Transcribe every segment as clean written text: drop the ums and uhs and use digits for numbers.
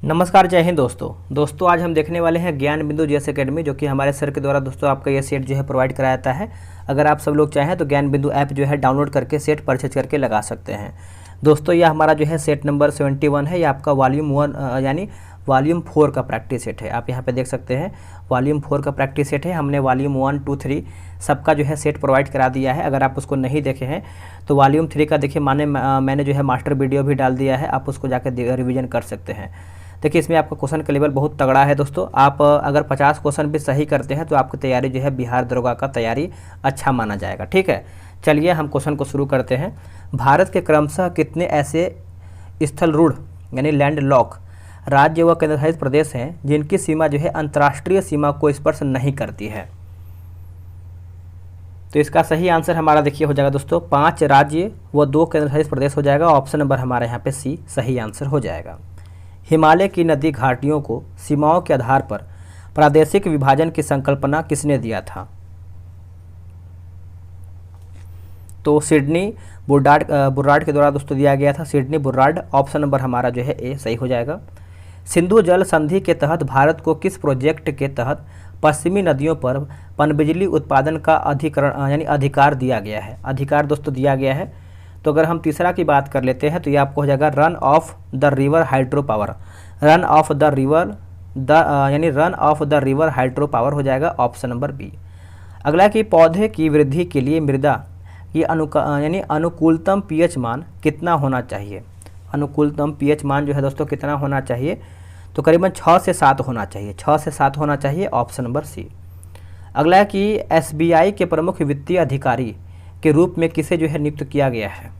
नमस्कार, जय हिंद दोस्तों आज हम देखने वाले हैं ज्ञान बिंदु जीएस एकेडमी, जो कि हमारे सर के द्वारा दोस्तों आपका ये सेट जो है प्रोवाइड कराया जाता है। अगर आप सब लोग चाहें तो ज्ञान बिंदु ऐप जो है डाउनलोड करके सेट परचेज करके लगा सकते हैं। दोस्तों यह हमारा जो है सेट नंबर 71 है। ये आपका वॉल्यूम 1 यानी वॉल्यूम 4 का प्रैक्टिस सेट है। आप यहाँ पे देख सकते हैं वॉल्यूम 4 का प्रैक्टिस सेट है। हमने वॉल्यूम 1, 2, 3 सबका जो है सेट प्रोवाइड करा दिया है। अगर आप उसको नहीं देखे हैं तो वॉल्यूम 3 का देखिए मैंने जो है मास्टर वीडियो भी डाल दिया है, आप उसको जाकर रिविजन कर सकते हैं। देखिए इसमें आपका क्वेश्चन का लेवल बहुत तगड़ा है दोस्तों। आप अगर 50 क्वेश्चन भी सही करते हैं तो आपकी तैयारी जो है बिहार दरोगा का तैयारी अच्छा माना जाएगा। ठीक है, चलिए हम क्वेश्चन को शुरू करते हैं। भारत के क्रमशः कितने ऐसे स्थल रूढ़ यानी लैंड लॉक राज्य व केंद्रशासित प्रदेश हैं जिनकी सीमा जो है अंतर्राष्ट्रीय सीमा को स्पर्श नहीं करती है? तो इसका सही आंसर हमारा देखिए हो जाएगा दोस्तों 5 राज्य व 2 केंद्रशासित प्रदेश हो जाएगा। ऑप्शन नंबर हमारे यहाँ पे सी सही आंसर हो जाएगा। हिमालय की नदी घाटियों को सीमाओं के आधार पर प्रादेशिक विभाजन की संकल्पना किसने दिया था? तो सिडनी बुर्रार्ड के द्वारा दोस्तों दिया गया था, सिडनी बुर्रार्ड। ऑप्शन नंबर हमारा जो है ए सही हो जाएगा। सिंधु जल संधि के तहत भारत को किस प्रोजेक्ट के तहत पश्चिमी नदियों पर पनबिजली उत्पादन का अधिकरण यानी अधिकार दिया गया है? अधिकार दोस्तों दिया गया है। तो अगर हम तीसरा की बात कर लेते हैं तो ये आपको हो जाएगा run of the river hydro power. Run of the river run of the river hydro power हो जाएगा ऑप्शन नंबर बी। अगला कि पौधे की वृद्धि के लिए मृदा की अनुकूलतम पीएच मान कितना होना चाहिए? अनुकूलतम पीएच मान जो है दोस्तों कितना होना चाहिए? तो करीबन 6 से 7 होना चाहिए। 6 से 7 होना चाहिए, ऑप्शन नंबर सी। अगला कि एसबीआई के प्रमुख वित्तीय अधिकारी के रूप में किसे जो है नियुक्त किया गया है?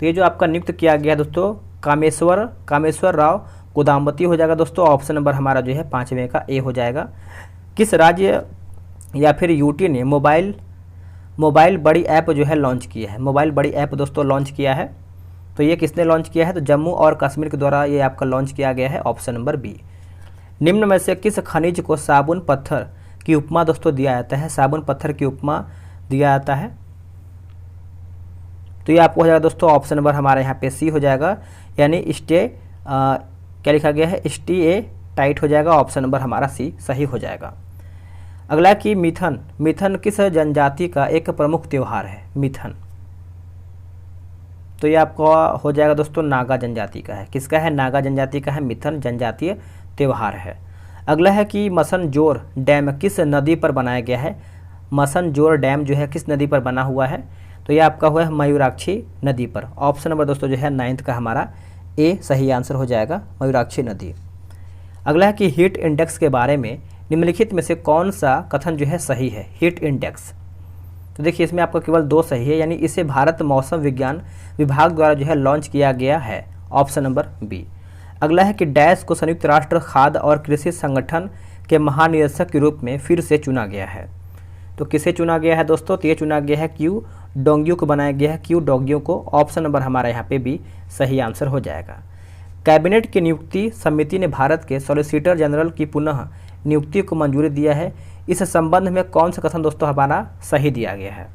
तो ये जो आपका नियुक्त किया गया दोस्तों कामेश्वर राव कुदाम्बती हो जाएगा दोस्तों। ऑप्शन नंबर हमारा जो है 5वें का ए हो जाएगा। किस राज्य या फिर यूटी ने मोबाइल बड़ी ऐप जो है लॉन्च किया है? मोबाइल बड़ी ऐप दोस्तों लॉन्च किया है। तो ये किसने लॉन्च किया है? तो जम्मू और कश्मीर के द्वारा ये आपका लॉन्च किया गया है, ऑप्शन नंबर बी। निम्न में से किस खनिज को साबुन पत्थर की उपमा दोस्तों दिया जाता है? साबुन पत्थर की उपमा दिया जाता है। तो ये आपको हो जाएगा दोस्तों ऑप्शन नंबर हमारे यहाँ पे सी हो जाएगा, यानी क्या लिखा गया है? स्टे टाइट हो जाएगा। ऑप्शन नंबर हमारा सी सही हो जाएगा। अगला कि मिथन किस जनजाति का एक प्रमुख त्यौहार है? मिथन, तो ये आपको हो जाएगा दोस्तों नागा जनजाति का है। किसका है? नागा जनजाति का है। मिथन जनजातीय त्यौहार है। अगला है कि मसनजोर डैम किस नदी पर बनाया गया है? मसनजोर डैम जो है किस नदी पर बना हुआ है? तो ये आपका हुआ है मयूराक्षी नदी पर। ऑप्शन नंबर दोस्तों जो है 9th का हमारा ए सही आंसर हो जाएगा, मयूराक्षी नदी। अगला है कि हीट इंडेक्स के बारे में निम्नलिखित में से कौन सा कथन जो है सही है? हीट इंडेक्स, तो देखिए इसमें आपको केवल 2 सही है, यानी इसे भारत मौसम विज्ञान विभाग द्वारा जो है लॉन्च किया गया है। Option number B. अगला है कि डैश को संयुक्त राष्ट्र खाद्य और कृषि संगठन के महानिदेशक के रूप में फिर से चुना गया है। तो किसे चुना गया है दोस्तों? तो ये चुना गया है क्यू डोंगियो को बनाया गया है, क्यू डोंगियो को। ऑप्शन नंबर हमारा यहाँ पे भी सही आंसर हो जाएगा। कैबिनेट की नियुक्ति समिति ने भारत के सॉलिसिटर जनरल की पुनः नियुक्ति को मंजूरी दिया है। इस संबंध में कौन सा कथन दोस्तों हमारा सही दिया गया है?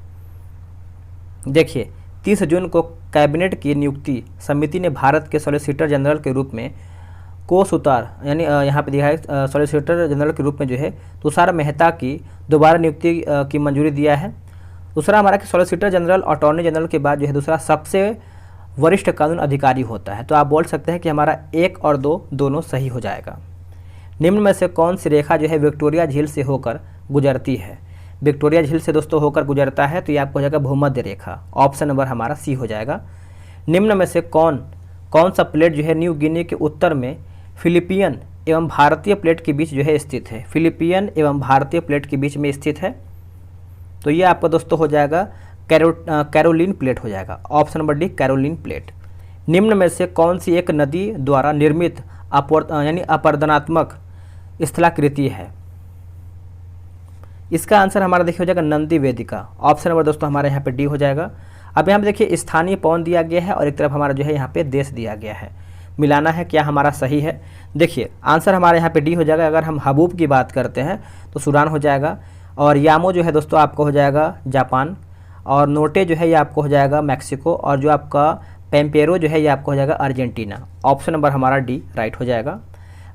देखिए 30 जून को कैबिनेट की नियुक्ति समिति ने भारत के सॉलिसिटर जनरल के रूप में कोसुतार यानी यहाँ पे दिया है सॉलिसिटर जनरल के रूप में जो है तुषार मेहता की दोबारा नियुक्ति की मंजूरी दिया है। दूसरा हमारा कि सॉलिसिटर जनरल अटॉर्नी जनरल के बाद जो है दूसरा सबसे वरिष्ठ कानून अधिकारी होता है। तो आप बोल सकते हैं कि हमारा 1 और 2 दोनों सही हो जाएगा। निम्न में से कौन सी रेखा जो है विक्टोरिया झील से होकर गुजरती है? विक्टोरिया झील से दोस्तों होकर गुजरता है, तो ये आपको हो जाएगा भूमध्य रेखा। ऑप्शन नंबर हमारा सी हो जाएगा। निम्न में से कौन सा प्लेट जो है न्यू गिनी के उत्तर में फिलिपियन एवं भारतीय प्लेट के बीच जो है स्थित है? फिलिपियन एवं भारतीय प्लेट के बीच में स्थित है। तो ये आपका दोस्तों हो जाएगा कैरोलिन प्लेट हो जाएगा। Option number D Caroline plate. निम्न में से कौन सी एक नदी द्वारा निर्मित अपरदनात्मक स्थलाकृति है? इसका आंसर हमारा देखिए हो जाएगा नंदी वेदिका। ऑप्शन नंबर दोस्तों हमारे यहाँ पे डी हो जाएगा। अब यहाँ पे देखिए स्थानीय पवन दिया गया है और एक तरफ हमारा जो है यहाँ पे देश दिया गया है। मिलाना है, क्या हमारा सही है? देखिए आंसर हमारे यहाँ पे डी हो जाएगा। अगर हम हबूब की बात करते हैं तो सूडान हो जाएगा, और यामो जो है दोस्तों आपको हो जाएगा जापान, और नोटे जो है ये आपको हो जाएगा मैक्सिको, और जो आपका पेम्पेरो जो है ये आपको हो जाएगा अर्जेंटीना। ऑप्शन नंबर हमारा डी राइट हो जाएगा।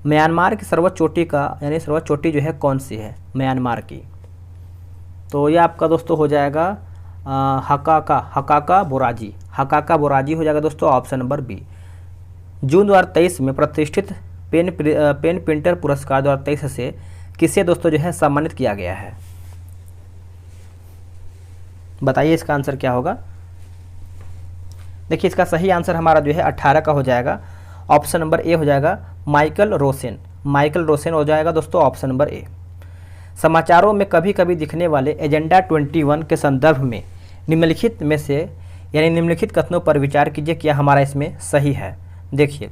म्यांमार की सर्वोच्च चोटी का यानी सर्वोच्च चोटी जो है कौन सी है? म्यांमार की। तो ये आपका दोस्तों हो जाएगा हकाका बोराजी। हकाका बोराजी हो जाएगा दोस्तों ऑप्शन नंबर बी। जून 2023 में प्रतिष्ठित पेन प्रिंटर पुरस्कार 2023 से किसे दोस्तों जो है सम्मानित किया गया है? बताइए इसका आंसर क्या होगा। देखिए इसका सही आंसर हमारा जो है 18 का हो जाएगा। ऑप्शन नंबर ए हो जाएगा माइकल रोसेन। माइकल रोसेन हो जाएगा दोस्तों ऑप्शन नंबर ए। समाचारों में कभी कभी दिखने वाले एजेंडा 21 के संदर्भ में निम्नलिखित में से यानी निम्नलिखित कथनों पर विचार कीजिए क्या हमारा इसमें सही है। देखिए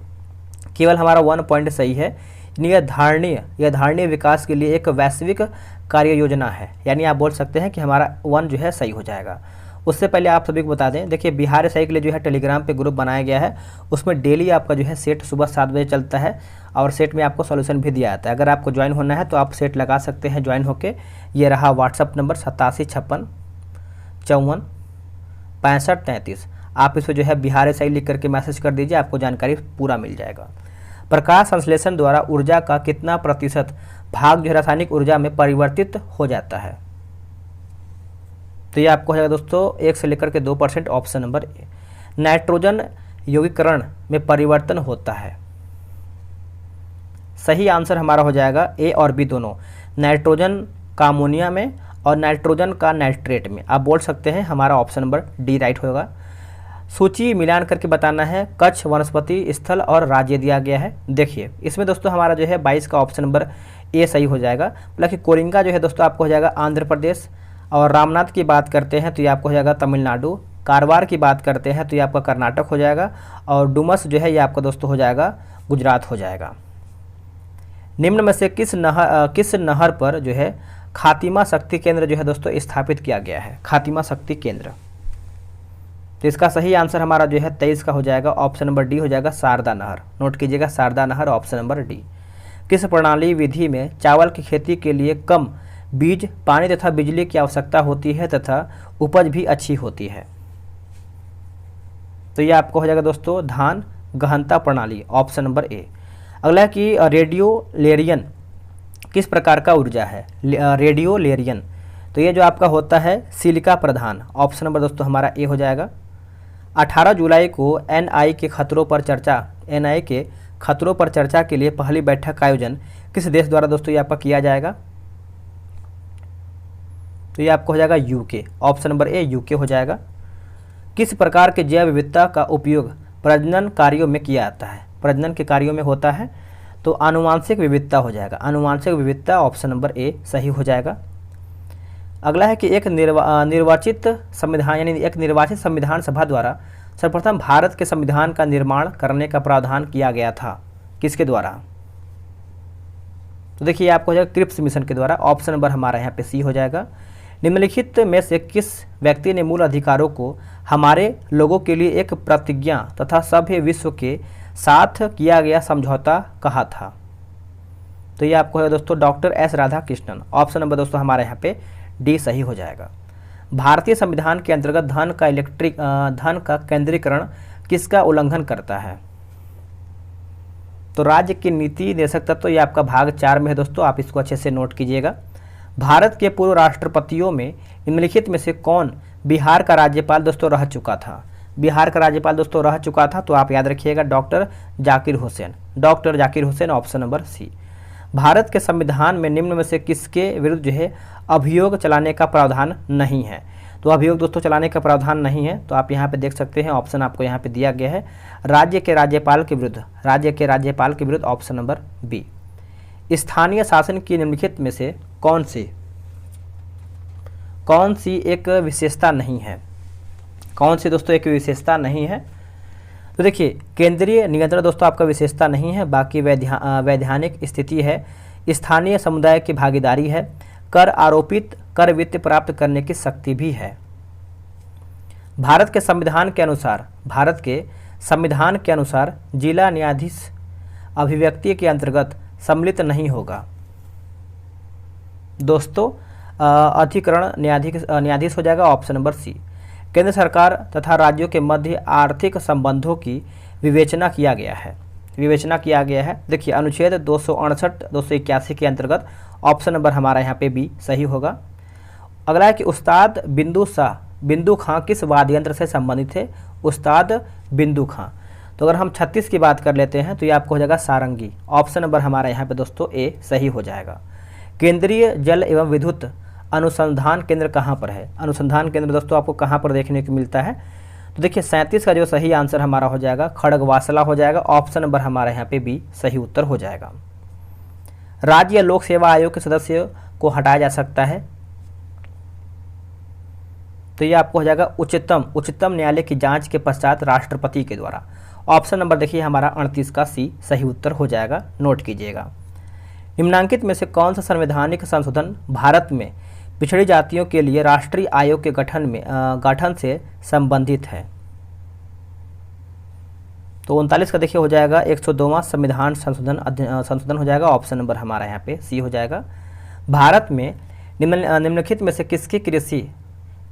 केवल हमारा 1 पॉइंट सही है। यह धारणीय विकास के लिए एक वैश्विक कार्य योजना है, यानी आप बोल सकते हैं कि हमारा 1 जो है सही हो जाएगा। उससे पहले आप सभी को बता दें, देखिए बिहार सही के लिए जो है टेलीग्राम पे ग्रुप बनाया गया है, उसमें डेली आपका जो है सेट सुबह 7 बजे चलता है और सेट में आपको सॉल्यूशन भी दिया जाता है। अगर आपको ज्वाइन होना है तो आप सेट लगा सकते हैं ज्वाइन होके। ये रहा व्हाट्सअप नंबर 8756546533। आप इस पर जो है बिहार सही लिख करके मैसेज कर दीजिए, आपको जानकारी पूरा मिल जाएगा। प्रकाश संश्लेषण द्वारा ऊर्जा का कितना प्रतिशत भाग जो है रासायनिक ऊर्जा में परिवर्तित हो जाता है? तो ये आपको हो जाएगा दोस्तों 1 से लेकर के 2% ऑप्शन नंबर ए। नाइट्रोजन यौगिकरण में परिवर्तन होता है। सही आंसर हमारा हो जाएगा ए और बी दोनों, नाइट्रोजन का अमोनिया में और नाइट्रोजन का नाइट्रेट में। आप बोल सकते हैं हमारा ऑप्शन नंबर डी राइट होगा। सूची मिलान करके बताना है। कच्छ वनस्पति स्थल और राज्य दिया गया है। देखिए इसमें दोस्तों हमारा जो है 22 का ऑप्शन नंबर ए सही हो जाएगा। मतलब कि कोरिंगा जो है दोस्तों आपको हो जाएगा आंध्र प्रदेश, और रामनाथ की बात करते हैं तो ये आपको हो जाएगा तमिलनाडु। कारवार की बात करते हैं तो ये आपका कर्नाटक हो जाएगा, और डुमस जो है ये आपका दोस्तों हो जाएगा गुजरात हो जाएगा। निम्न में से किस नहर पर जो है खातिमा शक्ति केंद्र जो है दोस्तों स्थापित किया गया है? खातिमा शक्ति केंद्र। तो इसका सही आंसर हमारा जो है 23 का हो जाएगा। ऑप्शन नंबर डी हो जाएगा शारदा नहर। नोट कीजिएगा शारदा नहर ऑप्शन नंबर डी। किस प्रणाली विधि में चावल की खेती के लिए कम बीज, पानी तथा बिजली की आवश्यकता होती है तथा उपज भी अच्छी होती है? तो ये आपको हो जाएगा दोस्तों धान गहनता प्रणाली ऑप्शन नंबर ए। अगला है कि रेडियोलेरियन किस प्रकार का ऊर्जा है? रेडियोलेरियन तो ये जो आपका होता है सिलिका प्रधान। ऑप्शन नंबर दोस्तों हमारा ए हो जाएगा। 18 जुलाई को एनआई के खतरों पर चर्चा के लिए पहली बैठक का आयोजन किस देश द्वारा दोस्तों ये आपका किया जाएगा? तो ये आपको हो जाएगा UK. Option number A UK हो जाएगा। किस प्रकार के जैव विविधता का उपयोग प्रजनन कार्यों में किया जाता है? प्रजनन के कार्यों में होता है तो आनुवांशिक विविधता हो जाएगा। आनुवांशिक विविधता ऑप्शन नंबर ए सही हो जाएगा। अगला है कि एक निर्वाचित संविधान सभा द्वारा सर्वप्रथम भारत के संविधान का निर्माण करने का प्रावधान किया गया था, किसके द्वारा? तो देखिए आपको हो जाएगा क्रिप्स मिशन के द्वारा। ऑप्शन नंबर हमारा यहाँ पे सी हो जाएगा। निम्नलिखित में से किस व्यक्ति ने मूल अधिकारों को हमारे लोगों के लिए एक प्रतिज्ञा तथा सभ्य विश्व के साथ किया गया समझौता कहा था? तो ये आपको है दोस्तों doctor S Radhakrishnan. Option number दोस्तों हमारे यहाँ पे डी सही हो जाएगा। भारतीय संविधान के अंतर्गत धन का केंद्रीकरण किसका उल्लंघन करता है? तो राज्य की नीति निदेशक तत्व ये आपका भाग 4 में है दोस्तों, आप इसको अच्छे से नोट कीजिएगा। भारत के पूर्व राष्ट्रपतियों में निम्नलिखित में से कौन बिहार का राज्यपाल दोस्तों रह चुका था? बिहार का राज्यपाल दोस्तों रह चुका था तो आप याद रखिएगा doctor Zakir Hussain. Doctor Zakir Hussain option number C. भारत के संविधान में निम्न में से किसके विरुद्ध जो है अभियोग चलाने का प्रावधान नहीं है? तो अभियोग दोस्तों चलाने का प्रावधान नहीं है, तो आप यहाँ पे देख सकते हैं ऑप्शन आपको यहाँ पे दिया गया है राज्य के राज्यपाल के विरुद्ध ऑप्शन नंबर बी। स्थानीय शासन की निम्नलिखित में से कौन सी एक विशेषता नहीं है? कौन सी दोस्तों एक विशेषता नहीं है? तो देखिए केंद्रीय नियंत्रण दोस्तों आपका विशेषता नहीं है, बाकी वैधानिक स्थिति है, स्थानीय समुदाय की भागीदारी है, कर आरोपित कर वित्त प्राप्त करने की शक्ति भी है। भारत के संविधान के अनुसार जिला न्यायाधीश अभिव्यक्ति के अंतर्गत सम्मिलित नहीं होगा दोस्तों, अधिकरण न्यायाधीश हो जाएगा ऑप्शन नंबर सी। केंद्र सरकार तथा राज्यों के मध्य आर्थिक संबंधों की विवेचना किया गया है। देखिए अनुच्छेद 268 281 के अंतर्गत ऑप्शन नंबर हमारा यहाँ पे बी सही होगा। अगला है कि उस्ताद बिंदु खां किस वाद्य यंत्र से संबंधित थे? उस्ताद बिंदु खां। तो अगर हम 36 की बात कर लेते हैं तो ये आपको हो जाएगा सारंगी। ऑप्शन नंबर हमारा यहाँ पे दोस्तों ए सही हो जाएगा। केंद्रीय जल एवं विद्युत अनुसंधान केंद्र कहाँ पर है? अनुसंधान केंद्र दोस्तों आपको कहाँ पर देखने को मिलता है? तो देखिए 37 का जो सही आंसर हमारा हो जाएगा खड़गवासला हो जाएगा। ऑप्शन नंबर हमारा यहाँ पे बी सही उत्तर हो जाएगा। राज्य या लोक सेवा आयोग के सदस्य को हटाया जा सकता है? तो ये आपको हो जाएगा उच्चतम न्यायालय की जांच के पश्चात राष्ट्रपति के द्वारा। ऑप्शन नंबर देखिए हमारा 38 का सी सही उत्तर हो जाएगा, नोट कीजिएगा। निम्नांकित में से कौन सा संवैधानिक संशोधन भारत में पिछड़ी जातियों के लिए राष्ट्रीय आयोग के गठन से संबंधित है? तो 39 का देखिए हो जाएगा 102वां संविधान संशोधन हो जाएगा। ऑप्शन नंबर हमारा यहाँ पे सी हो जाएगा। भारत में निम्नलिखित में से किसकी कृषि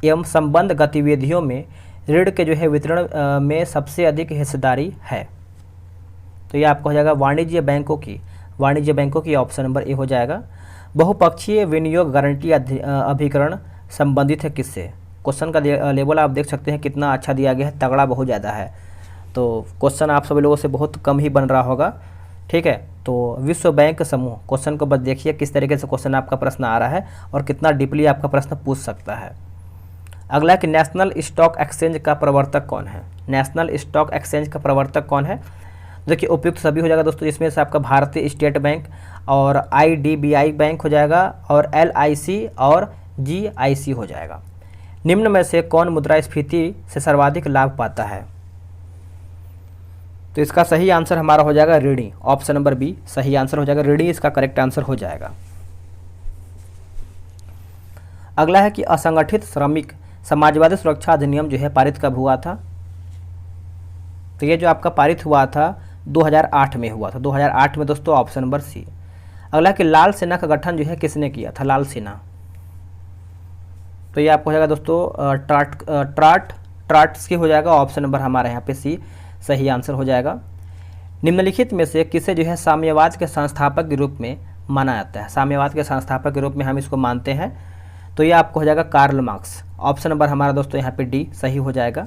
एवं संबंध गतिविधियों में ऋण के जो है वितरण में सबसे अधिक हिस्सेदारी है? तो ये आपको हो जाएगा वाणिज्य बैंकों की। ऑप्शन नंबर ए हो जाएगा। बहुपक्षीय विनियोग गारंटी अभिकरण संबंधित है किससे? क्वेश्चन का लेवल आप देख सकते हैं कितना अच्छा दिया गया है, तगड़ा बहुत ज़्यादा है। तो क्वेश्चन आप सभी लोगों से बहुत कम ही बन रहा होगा, ठीक है। तो विश्व बैंक समूह, क्वेश्चन को बस देखिए किस तरीके से क्वेश्चन आपका प्रश्न आ रहा है और कितना डीपली आपका प्रश्न पूछ सकता है। अगला कि नेशनल स्टॉक एक्सचेंज का प्रवर्तक कौन है? नेशनल स्टॉक एक्सचेंज का प्रवर्तक कौन है? देखिए उपयुक्त सभी हो जाएगा दोस्तों, इसमें से आपका भारतीय स्टेट बैंक और IDBI बैंक हो जाएगा और LIC और GIC हो जाएगा। निम्न में से कौन मुद्रास्फीति से सर्वाधिक लाभ पाता है? तो इसका सही आंसर हमारा हो जाएगा ऋणी। ऑप्शन नंबर बी सही आंसर हो जाएगा, ऋणी इसका करेक्ट आंसर हो जाएगा। अगला है कि असंगठित श्रमिक समाजवादी सुरक्षा अधिनियम जो है पारित कब हुआ था? तो ये जो आपका पारित हुआ था 2008 में हुआ था, 2008 में दोस्तों। Option number C. अगला कि लाल सेना का गठन जो है किसने किया था? लाल सेना। तो ये आपको हो जाएगा दोस्तों ट्राट्स्की हो जाएगा। ऑप्शन नंबर हमारे यहाँ पे सी सही आंसर हो जाएगा। निम्नलिखित में से किसे जो है साम्यवाद के संस्थापक के रूप में माना जाता है? साम्यवाद के संस्थापक के रूप में हम इसको मानते हैं, तो ये आपको हो जाएगा कार्ल मार्क्स। ऑप्शन नंबर हमारा दोस्तों यहाँ पे डी सही हो जाएगा।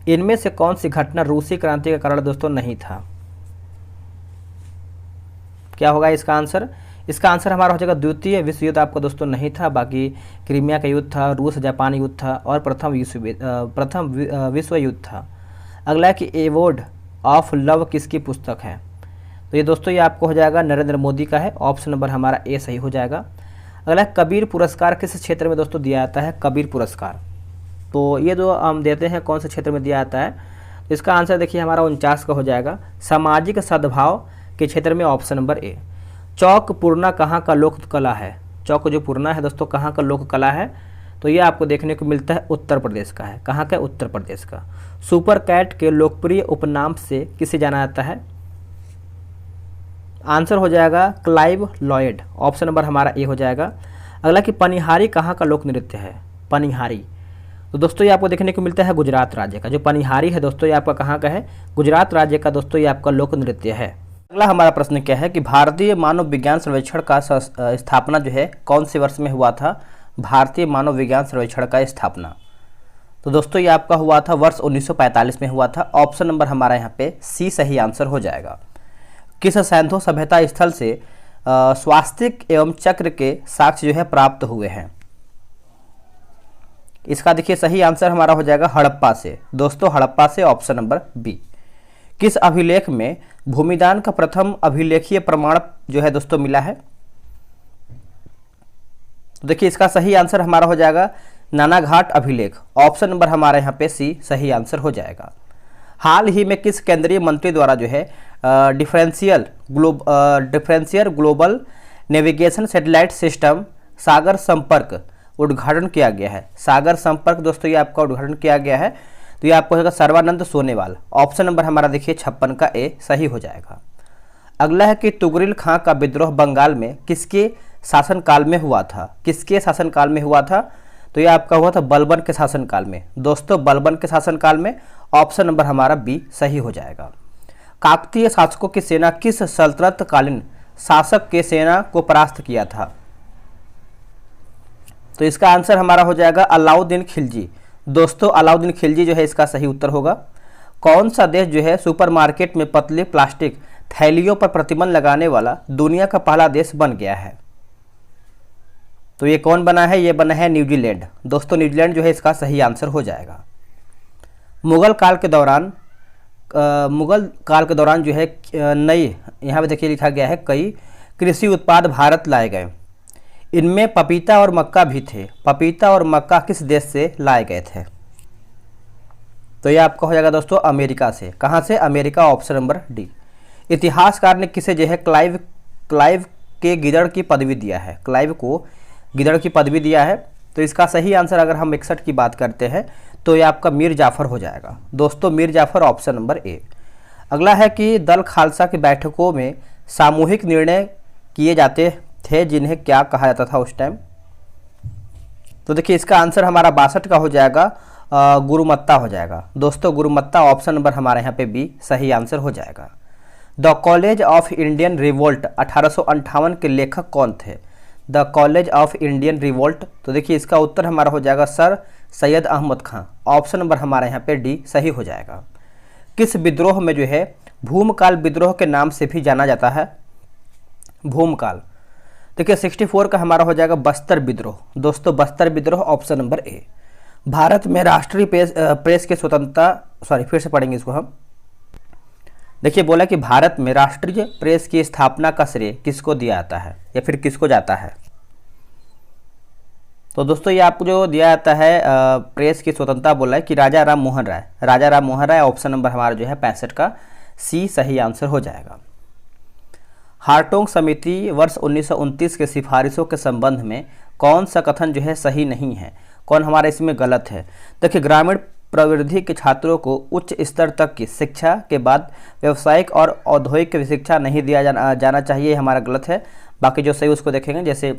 इनमें से कौन सी घटना रूसी क्रांति के कारण दोस्तों नहीं था? क्या होगा इसका आंसर? इसका आंसर हमारा हो जाएगा द्वितीय विश्व युद्ध आपका दोस्तों नहीं था, बाकी क्रीमिया का युद्ध था, रूस जापान युद्ध था और प्रथम विश्व युद्ध था। अगला है कि एवॉर्ड ऑफ लव किसकी पुस्तक है? तो ये दोस्तों ये आपको हो जाएगा नरेंद्र मोदी का है। ऑप्शन नंबर हमारा ए सही हो जाएगा। अगला कबीर पुरस्कार किस क्षेत्र में दोस्तों दिया जाता है? कबीर पुरस्कार तो ये जो हम देते हैं कौन से क्षेत्र में दिया जाता है? तो इसका आंसर देखिए हमारा 49 का हो जाएगा, सामाजिक सद्भाव के क्षेत्र में। Option number A. चौक पूर्णा कहाँ का लोक कला है? चौक जो पूर्णा है दोस्तों कहाँ का लोक कला है? तो ये आपको देखने को मिलता है उत्तर प्रदेश का है। कहाँ का? उत्तर प्रदेश का। सुपर कैट के लोकप्रिय उपनाम से किसे जाना जाता है? आंसर हो जाएगा क्लाइव लॉयड। ऑप्शन नंबर हमारा ए हो जाएगा। अगला कि पनिहारी कहाँ का लोक नृत्य है? पनिहारी तो दोस्तों ये आपको देखने को मिलता है गुजरात राज्य का। जो पनिहारी है दोस्तों ये आपका कहाँ का है? गुजरात राज्य का दोस्तों ये आपका लोक नृत्य है। अगला हमारा प्रश्न क्या है कि भारतीय मानव विज्ञान सर्वेक्षण का स्थापना जो है कौन से वर्ष में हुआ था? भारतीय मानव विज्ञान सर्वेक्षण का स्थापना तो दोस्तों ये आपका हुआ था वर्ष 1945 में हुआ था। ऑप्शन नंबर हमारा यहाँ पे सी सही आंसर हो जाएगा। किस सैंधो सभ्यता स्थल से स्वास्तिक एवं चक्र के साक्ष्य जो है प्राप्त हुए हैं? इसका देखिए सही आंसर हमारा हो जाएगा हड़प्पा से। दोस्तों हड़प्पा से। Option number B. किस अभिलेख में भूमिदान का प्रथम अभिलेखीय प्रमाण जो है दोस्तों मिला है? तो देखिए इसका सही आंसर हमारा हो जाएगा नानाघाट अभिलेख। ऑप्शन नंबर हमारे यहाँ पे सी सही आंसर हो जाएगा। हाल ही में किस केंद्रीय मंत्री द्वारा जो है differential global navigation satellite system Sagar Sampark उद्घाटन किया गया है? सागर संपर्क दोस्तों ये आपका उद्घाटन किया गया है, तो ये आपको होगा सर्बानंद सोनेवाल। ऑप्शन नंबर हमारा देखिए 56 का ए सही हो जाएगा। अगला है कि तुगरिल खां का विद्रोह बंगाल में किसके शासनकाल में हुआ था? किसके शासनकाल में हुआ था? तो ये आपका हुआ था बलबन के शासनकाल में। दोस्तों बलबन के शासनकाल में, ऑप्शन नंबर हमारा बी सही हो जाएगा। काकतीय शासकों की सेना किस सल्तनत कालीन शासक के सेना को परास्त किया था? तो इसका आंसर हमारा हो जाएगा अलाउद्दीन खिलजी। दोस्तों अलाउद्दीन खिलजी जो है इसका सही उत्तर होगा। कौन सा देश जो है सुपरमार्केट में पतले प्लास्टिक थैलियों पर प्रतिबंध लगाने वाला दुनिया का पहला देश बन गया है? तो ये कौन बना है? ये बना है न्यूजीलैंड। दोस्तों न्यूजीलैंड जो है इसका सही आंसर हो जाएगा। मुगल काल के दौरान जो है नई, यहाँ पे देखिए लिखा गया है कई कृषि उत्पाद भारत लाए गए। इनमें पपीता और मक्का भी थे। पपीता और मक्का किस देश से लाए गए थे? तो ये आपका हो जाएगा दोस्तों अमेरिका से। कहाँ से? America, option number D. इतिहासकार ने किसे जो है क्लाइव के गिदड़ की पदवी दिया है? क्लाइव को गिदड़ की पदवी दिया है। तो इसका सही आंसर अगर हम 61 की बात करते हैं तो ये आपका मीर जाफ़र हो जाएगा। दोस्तों Mir Jafar, option number A. अगला है कि दल खालसा की बैठकों में सामूहिक निर्णय किए जाते थे जिन्हें क्या कहा जाता था उस टाइम? तो देखिए इसका आंसर हमारा 62 का हो जाएगा, गुरुमत्ता हो जाएगा। दोस्तों गुरुमत्ता, ऑप्शन नंबर हमारे यहाँ पे बी सही आंसर हो जाएगा। The college of Indian revolt 1858 के लेखक कौन थे? The college of Indian revolt, तो देखिए इसका उत्तर हमारा हो जाएगा सर सैयद अहमद खां। ऑप्शन नंबर हमारे यहाँ पे डी सही हो जाएगा। किस विद्रोह में जो है भूमकाल विद्रोह के नाम से भी जाना जाता है? भूमकाल, देखिए 64 का हमारा हो जाएगा बस्तर विद्रोह। दोस्तों बस्तर विद्रोह, ऑप्शन नंबर ए। भारत में राष्ट्रीय प्रेस की स्वतंत्रता, फिर से पढ़ेंगे इसको हम। देखिए बोला कि भारत में राष्ट्रीय प्रेस की स्थापना का श्रेय किसको दिया जाता है या फिर किसको जाता है? तो दोस्तों ये आपको जो दिया जाता है प्रेस की स्वतंत्रता बोला है कि राजा राम मोहन राय। राजा राम मोहन राय, ऑप्शन नंबर हमारा जो है 65 का सी सही आंसर हो जाएगा। हार्टोंग समिति वर्ष 1929 के सिफारिशों के संबंध में कौन सा कथन जो है सही नहीं है? कौन हमारा इसमें गलत है? देखिए ग्रामीण प्रवृत्ति के छात्रों को उच्च स्तर तक की शिक्षा के बाद व्यावसायिक और औद्योगिक शिक्षा नहीं दिया जाना चाहिए, हमारा गलत है। बाकी जो सही उसको देखेंगे। जैसे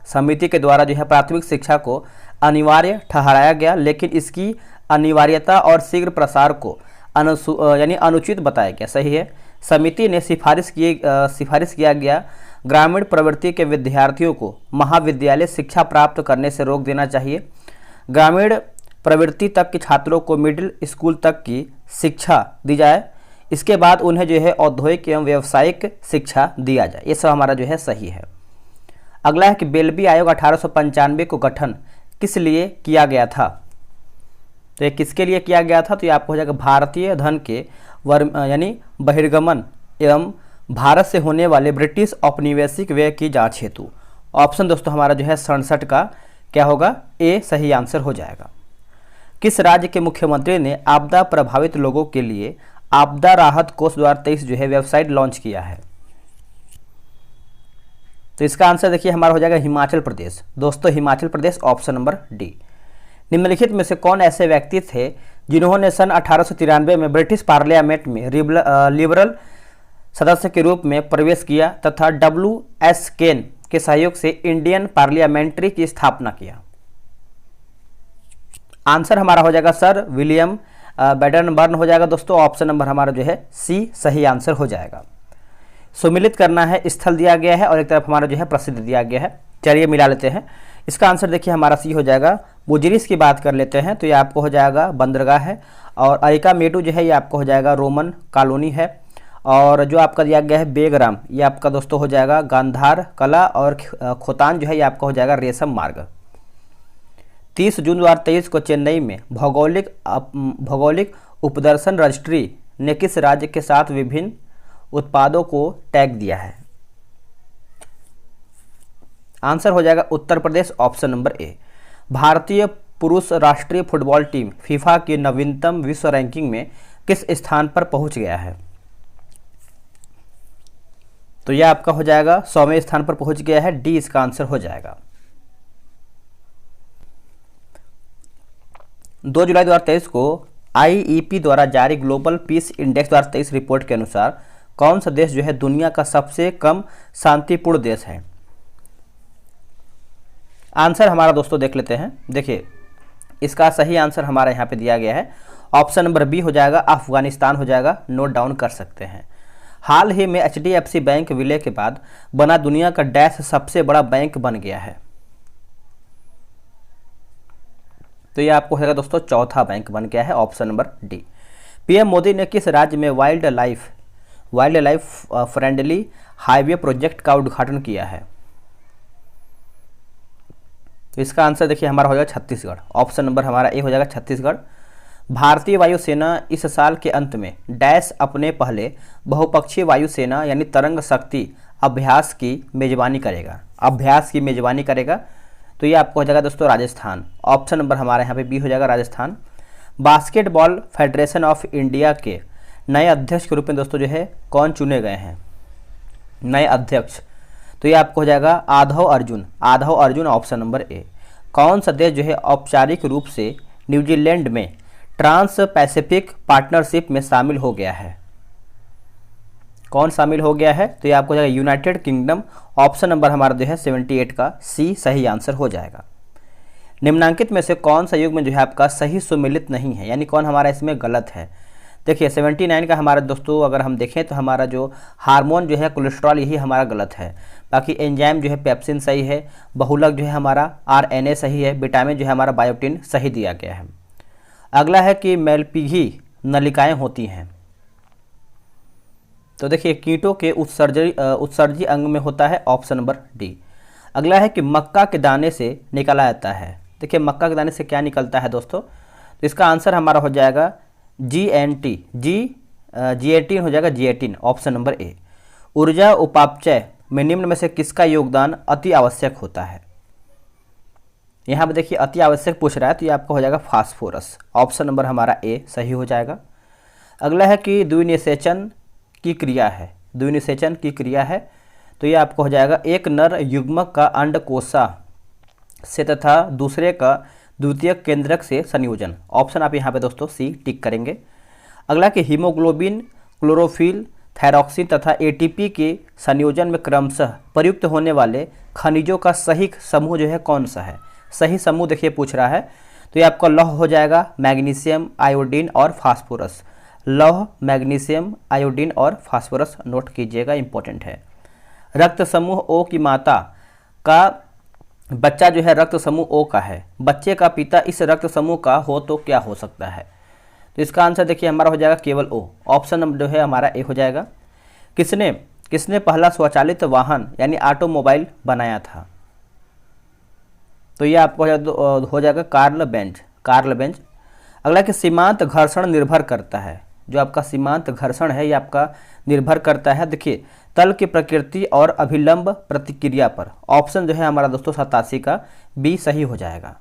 समिति के द्वारा जो है प्राथमिक शिक्षा को अनिवार्य ठहराया गया, लेकिन इसकी अनिवार्यता और शीघ्र प्रसार को अनुचित बताया गया, सही है। समिति ने सिफारिश किया गया ग्रामीण प्रवृत्ति के विद्यार्थियों को महाविद्यालय शिक्षा प्राप्त करने से रोक देना चाहिए। ग्रामीण प्रवृत्ति तक के छात्रों को मिडिल स्कूल तक की शिक्षा दी जाए, इसके बाद उन्हें जो है औद्योगिक एवं व्यावसायिक शिक्षा दिया जाए। ये सब हमारा जो है सही है। अगला है कि बेल्बी आयोग 1895 को गठन किस लिए किया गया था? तो ये किसके लिए किया गया था? तो ये आपको हो जाएगा भारतीय धन के यानी बहिर्गमन एवं भारत से होने वाले ब्रिटिश औपनिवेशिक व्यय की जांच हेतु। ऑप्शन दोस्तों हमारा जो है 67 का क्या होगा? ए सही आंसर हो जाएगा। किस राज्य के मुख्यमंत्री ने आपदा प्रभावित लोगों के लिए आपदा राहत कोष 2023 जो है वेबसाइट लॉन्च किया है? तो इसका आंसर देखिए हमारा हो जाएगा हिमाचल प्रदेश। दोस्तों Himachal Pradesh, option number D. निम्नलिखित में से कौन ऐसे व्यक्ति थे जिन्होंने सन 1893 में ब्रिटिश पार्लियामेंट में लिबरल सदस्य के रूप में प्रवेश किया तथा WS केन के सहयोग से इंडियन पार्लियामेंट्री की स्थापना किया? आंसर हमारा हो जाएगा सर विलियम बैडनबर्न हो जाएगा। दोस्तों ऑप्शन नंबर हमारा जो है सी सही आंसर हो जाएगा। सुमिलित करना है, स्थल दिया गया है और एक तरफ हमारा जो है प्रसिद्ध दिया गया है। चलिए मिला लेते हैं। इसका आंसर देखिए हमारा सी हो जाएगा। बुजिरिस की बात कर लेते हैं तो ये आपको हो जाएगा बंदरगाह है, और अरिका मेटू जो है ये आपको हो जाएगा रोमन कॉलोनी है, और जो आपका दिया गया है बेगराम ये आपका दोस्तों हो जाएगा गांधार कला, और खोतान जो है ये आपका हो जाएगा रेशम मार्ग। 30 जून 2023 को चेन्नई में भौगोलिक उपदर्शन रजिस्ट्री ने किस राज्य के साथ विभिन्न उत्पादों को टैग दिया है? आंसर हो जाएगा Uttar Pradesh, option number A. भारतीय पुरुष राष्ट्रीय फुटबॉल टीम फीफा की नवीनतम विश्व रैंकिंग में किस स्थान पर पहुंच गया है? तो यह आपका हो जाएगा 100वें स्थान पर पहुंच गया है। डी इसका आंसर हो जाएगा। 2 जुलाई 2023 को IEP द्वारा जारी ग्लोबल पीस इंडेक्स 2023 रिपोर्ट के अनुसार कौन सा देश जो है दुनिया का सबसे कम शांतिपूर्ण देश है? आंसर हमारा दोस्तों देख लेते हैं। देखिए इसका सही आंसर हमारा यहाँ पे दिया गया है, ऑप्शन नंबर बी हो जाएगा, अफगानिस्तान हो जाएगा। नोट डाउन कर सकते हैं। हाल ही में HDFC बैंक विलय के बाद बना दुनिया का डैश सबसे बड़ा बैंक बन गया है। तो ये आपको होगा दोस्तों चौथा बैंक बन गया है, option number D. PM Modi ने किस राज्य में wild life friendly highway project का उद्घाटन किया है? तो इसका आंसर देखिए हमारा हो जाएगा छत्तीसगढ़, ऑप्शन नंबर हमारा ए हो जाएगा छत्तीसगढ़। भारतीय वायुसेना इस साल के अंत में डैश अपने पहले बहुपक्षीय वायुसेना यानी तरंग शक्ति अभ्यास की मेजबानी करेगा। तो ये आपको हो जाएगा दोस्तों राजस्थान, ऑप्शन नंबर हमारे यहाँ पे बी हो जाएगा Rajasthan. Basketball federation of India के नए अध्यक्ष के रूप में दोस्तों जो है कौन चुने गए हैं नए अध्यक्ष? तो ये आपको हो जाएगा Adhav Arjun, option number A. कौन सा देश जो है औपचारिक रूप से न्यूजीलैंड में ट्रांस पैसिफिक पार्टनरशिप में शामिल हो गया है? कौन शामिल हो गया है? तो ये आपको हो जाएगा यूनाइटेड किंगडम, ऑप्शन नंबर हमारा जो है 78 का सी सही आंसर हो जाएगा। निम्नांकित में से कौन सा युग्म जो है आपका सही सुमेलित नहीं है, यानी कौन हमारा इसमें गलत है? देखिए 79 का हमारा दोस्तों अगर हम देखें तो हमारा जो हार्मोन जो है कोलेस्ट्रॉल, यही हमारा गलत है। बाकी एंजाइम जो है पेप्सिन सही है, बहुलक जो है हमारा RNA सही है, विटामिन जो है हमारा बायोटिन सही दिया गया है। अगला है कि मेलपीघी नलिकाएं होती हैं। तो देखिए कीटों के उत्सर्जी अंग में होता है, ऑप्शन नंबर डी। अगला है कि मक्का के दाने से निकाला जाता है। देखिए मक्का के दाने से क्या निकलता है दोस्तों? तो इसका आंसर हमारा हो जाएगा G18 हो जाएगा, G18, ऑप्शन नंबर ए। ऊर्जा उपापचय में निम्न में से किसका योगदान अति आवश्यक होता है? यहाँ पे देखिए अति आवश्यक पूछ रहा है, तो ये आपका हो जाएगा फास्फोरस, ऑप्शन नंबर हमारा ए सही हो जाएगा। अगला है कि द्विनिषेचन की क्रिया है। तो ये आपको हो जाएगा एक नर युग्मक का अंडकोशा से तथा दूसरे का द्वितीयक केंद्रक से संयोजन, ऑप्शन आप यहाँ पे दोस्तों सी टिक करेंगे। अगला कि हीमोग्लोबिन, क्लोरोफिल, थायरॉक्सिन तथा ATP के संयोजन में क्रमशः प्रयुक्त होने वाले खनिजों का सही समूह जो है कौन सा है? सही समूह देखिए पूछ रहा है, तो ये आपका लौह हो जाएगा, मैग्नीशियम, आयोडीन और फास्फोरस। लौह, मैग्नीशियम, आयोडीन और फास्फोरस नोट कीजिएगा, इंपॉर्टेंट है। रक्त समूह O की माता का बच्चा जो है रक्त समूह O का है, बच्चे का पिता इस रक्त समूह का हो तो क्या हो सकता है? तो इसका आंसर देखिए हमारा हो जाएगा केवल O, ऑप्शन नंबर जो है हमारा ए हो जाएगा। किसने पहला स्वचालित वाहन यानी ऑटोमोबाइल बनाया था? तो ये आपको हो जाएगा कार्ल बेंज। अगला कि सीमांत घर्षण निर्भर करता है, जो आपका सीमांत घर्षण है ये आपका निर्भर करता है देखिए तल की प्रकृति और अभिलंब प्रतिक्रिया पर, ऑप्शन जो है हमारा दोस्तों 87 का बी सही हो जाएगा।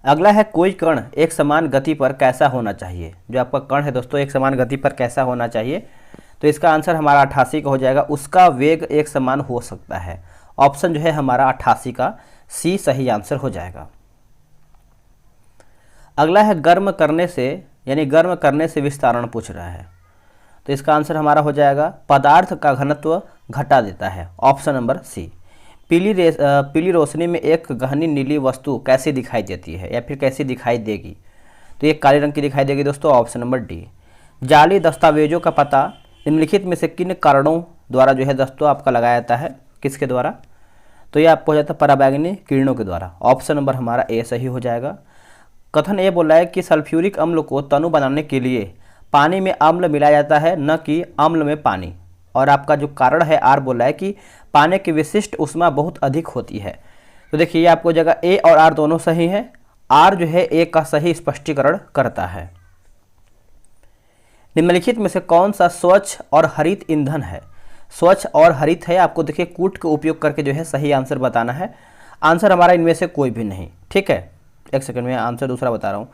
अगला है कोई कण एक समान गति पर कैसा होना चाहिए? जो आपका कण है दोस्तों एक समान गति पर कैसा होना चाहिए? तो इसका आंसर हमारा 88 का हो जाएगा, उसका वेग एक समान हो सकता है, ऑप्शन जो है हमारा 88 का सी सही आंसर हो जाएगा। अगला है गर्म करने से विस्तारण पूछ रहा है, तो इसका आंसर हमारा हो जाएगा पदार्थ का घनत्व घटा देता है, ऑप्शन नंबर सी। पीली रोशनी में एक गहनी नीली वस्तु कैसे दिखाई देती है या फिर कैसी दिखाई देगी? तो ये काले रंग की दिखाई देगी दोस्तों, ऑप्शन नंबर डी। जाली दस्तावेजों का पता निम्नलिखित में से किन कारणों द्वारा जो है दोस्तों आपका लगाया जाता है? किसके द्वारा? तो ये आपको हो जाता है पराबैंगनी किरणों के द्वारा, ऑप्शन नंबर हमारा ए सही हो जाएगा। कथन ये बोला है कि सल्फ्यूरिक अम्ल को तनु बनाने के लिए पानी में अम्ल मिलाया जाता है, न कि अम्ल में पानी। और आपका जो कारण है आर बोला है कि पानी की विशिष्ट ऊष्मा बहुत अधिक होती है। तो देखिए ये आपको जगह ए और आर दोनों सही है, आर जो है ए का सही स्पष्टीकरण करता है। निम्नलिखित में से कौन सा स्वच्छ और हरित ईंधन है? स्वच्छ और हरित है, आपको देखिए कूट का उपयोग करके जो है सही आंसर बताना है। आंसर हमारा इनमें से कोई भी नहीं, ठीक है। एक सेकंड में आंसर दूसरा बता रहा हूँ।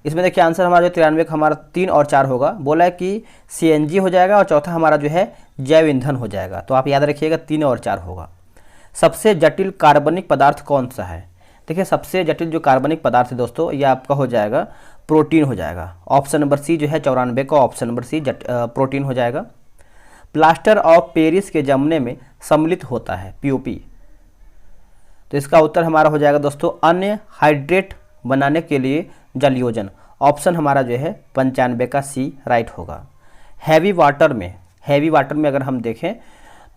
इसमें देखिए आंसर हमारा जो 93 का हमारा 3 और 4 होगा, बोला है कि CNG हो जाएगा और चौथा हमारा जो है जैव ईंधन हो जाएगा। तो आप याद रखिएगा 3 और 4 होगा। सबसे जटिल कार्बनिक पदार्थ कौन सा है? देखिए सबसे जटिल जो कार्बनिक पदार्थ है दोस्तों ये आपका हो जाएगा प्रोटीन हो जाएगा, ऑप्शन नंबर सी जो है 94 का ऑप्शन नंबर सी प्रोटीन हो जाएगा। प्लास्टर ऑफ पेरिस के जमने में सम्मिलित होता है POP। तो इसका उत्तर हमारा हो जाएगा दोस्तों अन्य हाइड्रेट बनाने के लिए जलयोजन। ऑप्शन हमारा जो है 95 का सी राइट होगा। हैवी वाटर में अगर हम देखें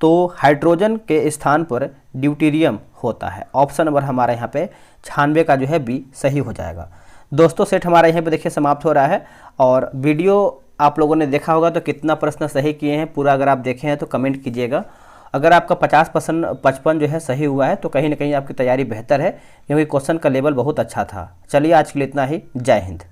तो हाइड्रोजन के स्थान पर ड्यूटेरियम होता है। ऑप्शन नंबर हमारा यहाँ पे 96 का जो है बी सही हो जाएगा। दोस्तों सेट हमारा यहाँ पे देखिए समाप्त हो रहा है। और वीडियो आप लोगों ने देखा होगा तो कितना प्रश्न सही किए हैं पूरा अगर आप देखे हैं तो कमेंट कीजिएगा। अगर आपका 50% जो है सही हुआ है तो कहीं ना कहीं आपकी तैयारी बेहतर है, क्योंकि क्वेश्चन का लेवल बहुत अच्छा था। चलिए आज के लिए इतना ही। जय हिंद।